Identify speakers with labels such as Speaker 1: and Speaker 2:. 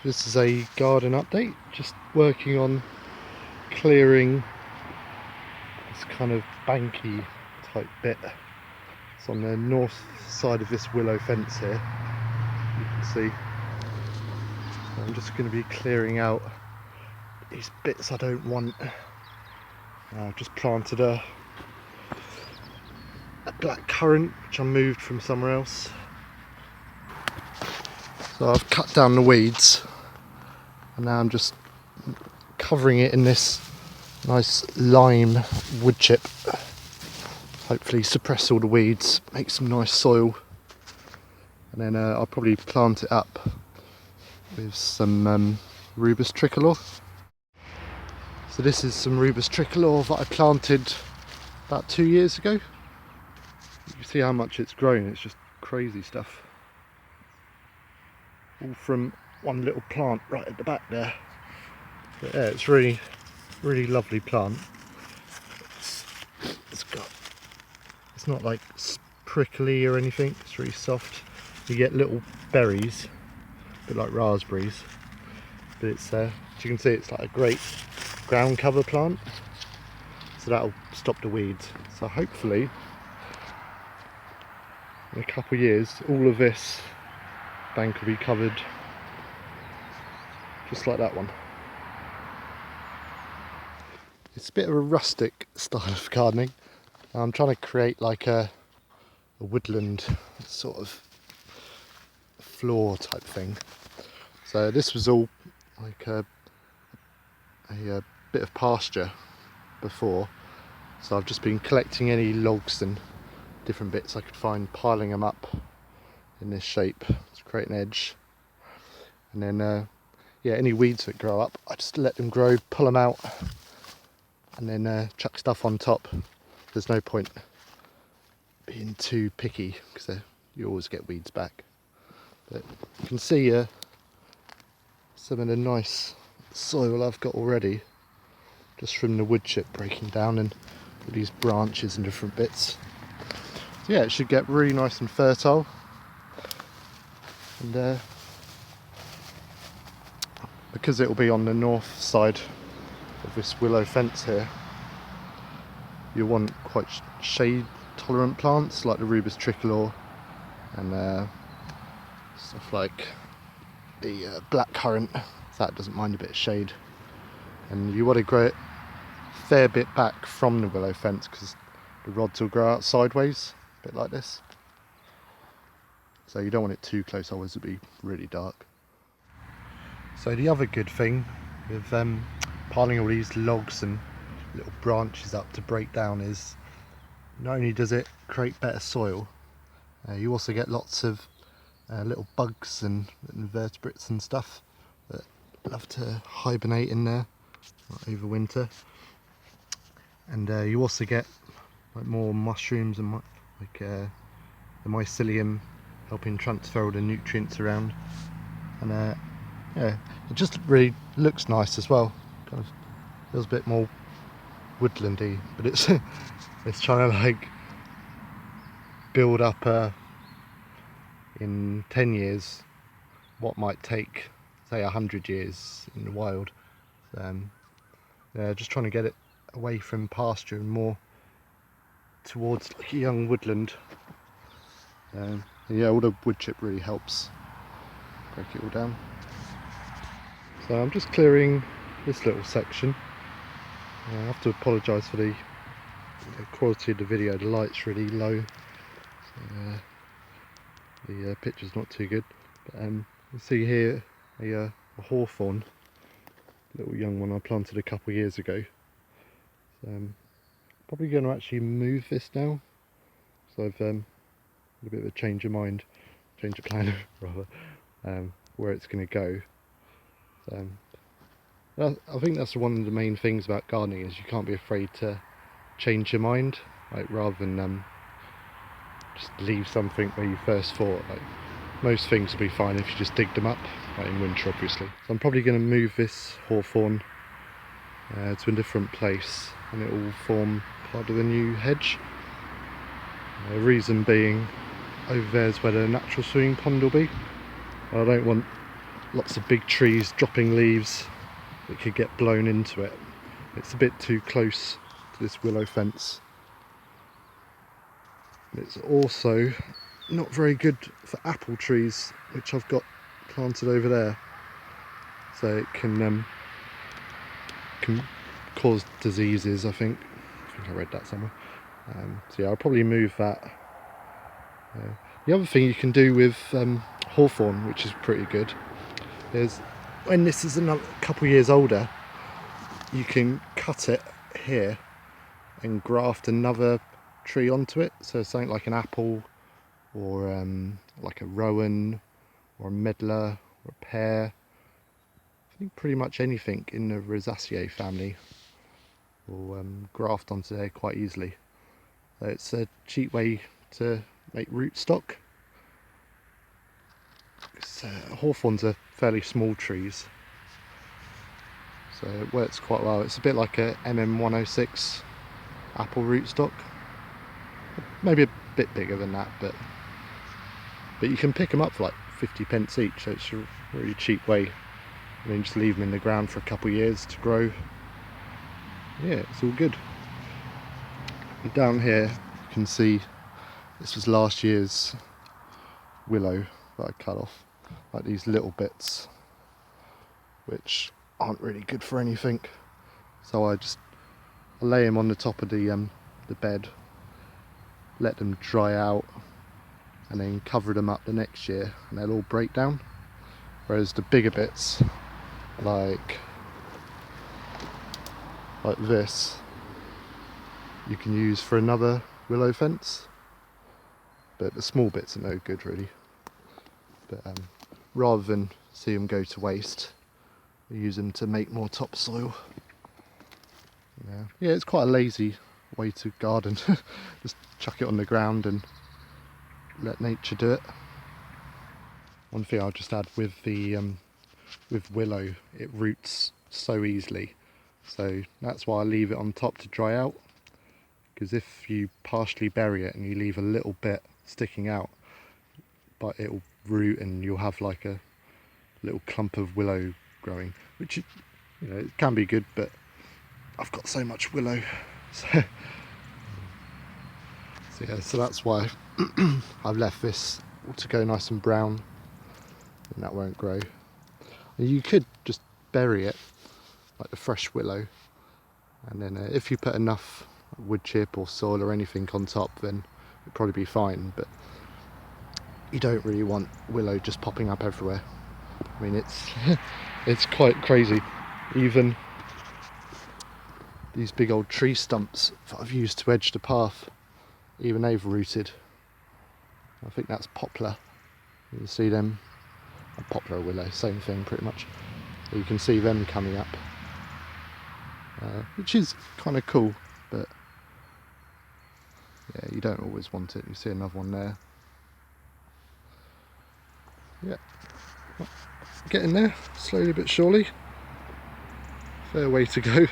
Speaker 1: This is a garden update, just working on clearing this kind of banky type bit. It's on the north side of this willow fence here, you can see. So I'm just going to be clearing out these bits I don't want. I've just planted a black currant which I moved from somewhere else. So I've cut down the weeds and now I'm just covering it in this nice lime wood chip. Hopefully suppress all the weeds, make some nice soil, and then I'll probably plant it up with some rubus tricolor. So this is some rubus tricolor that I planted about 2 years ago. You can see how much it's grown, it's just crazy stuff. All from one little plant right at the back there. But yeah, it's really lovely plant. It's not like prickly or anything, it's really soft. You get little berries, a bit like raspberries, but it's as you can see, it's like a great ground cover plant, so that'll stop the weeds. So hopefully in a couple of years all of this bank will be covered just like that one. It's a bit of a rustic style of gardening. I'm trying to create like a woodland sort of floor type thing. So this was all like a bit of pasture before, so I've just been collecting any logs and different bits I could find, piling them up in this shape to create an edge, and then yeah, any weeds that grow up I just let them grow, pull them out, and then chuck stuff on top. There's no point being too picky because you always get weeds back. But you can see some of the nice soil I've got already, just from the wood chip breaking down and all these branches and different bits. So yeah, it should get really nice and fertile. And because it will be on the north side of this willow fence here, you want quite shade tolerant plants like the rubus tricolor and stuff like the black currant. That doesn't mind a bit of shade, and you want to grow it a fair bit back from the willow fence because the rods will grow out sideways, a bit like this. So you don't want it too close, otherwise it'll be really dark. So the other good thing with piling all these logs and little branches up to break down is not only does it create better soil, you also get lots of little bugs and invertebrates and stuff that love to hibernate in there over winter, and you also get like more mushrooms and like the mycelium helping transfer all the nutrients around, and yeah, it just really looks nice as well. Kind of feels a bit more woodlandy, but it's it's trying to like build up in 10 years what might take say 100 years in the wild. Yeah, just trying to get it away from pasture and more towards like a young woodland. Yeah, all the wood chip really helps break it all down. So I'm just clearing this little section. I have to apologise for the quality of the video, the light's really low, the picture's not too good, but you see here a hawthorn, little young one I planted a couple of years ago. So I'm probably going to actually move this now, so I've a bit of a change of mind, change of plan rather, where it's going to go. So, I think that's one of the main things about gardening, is you can't be afraid to change your mind, like rather than just leave something where you first thought. Like most things will be fine if you just dig them up, like in winter obviously. So I'm probably going to move this hawthorn to a different place, and it will form part of a new hedge. The reason being, over there is where the natural swimming pond will be. I don't want lots of big trees dropping leaves that could get blown into it. It's a bit too close to this willow fence. It's also not very good for apple trees, which I've got planted over there. So it can cause diseases, I think I read that somewhere. So yeah, I'll probably move that. The other thing you can do with hawthorn, which is pretty good, is when this is another couple years older, you can cut it here and graft another tree onto it. So something like an apple, or like a rowan, or a medlar, or a pear. I think pretty much anything in the Rosaceae family will graft onto there quite easily. So it's a cheap way to make rootstock. Hawthorns are fairly small trees, so it works quite well. It's a bit like a MM106 apple rootstock, maybe a bit bigger than that, but you can pick them up for like 50p each, so it's a really cheap way. I mean, just leave them in the ground for a couple of years to grow. Yeah, it's all good. And down here you can see this was last year's willow that I cut off, like these little bits which aren't really good for anything. So I lay them on the top of the bed, let them dry out, and then cover them up the next year, and they'll all break down. Whereas the bigger bits, like this, you can use for another willow fence, but the small bits are no good really. But rather than see them go to waste, we use them to make more topsoil. Yeah, it's quite a lazy way to garden. Just chuck it on the ground and let nature do it. One thing I'll just add with the with willow, it roots so easily, so that's why I leave it on top to dry out, because if you partially bury it and you leave a little bit sticking out, but it'll root and you'll have like a little clump of willow growing, which, you know, it can be good, but I've got so much willow, so yeah, so that's why I've left this to go nice and brown, and that won't grow. And you could just bury it like the fresh willow, and then if you put enough wood chip or soil or anything on top, then it'd probably be fine. But you don't really want willow just popping up everywhere. I mean, it's it's quite crazy. Even these big old tree stumps that I've used to edge the path, even they've rooted. I think that's poplar. You can see them. Poplar or willow, same thing pretty much. You can see them coming up, which is kind of cool, but yeah, you don't always want it. You see another one there. Yeah, getting there, slowly but surely. Fair way to go.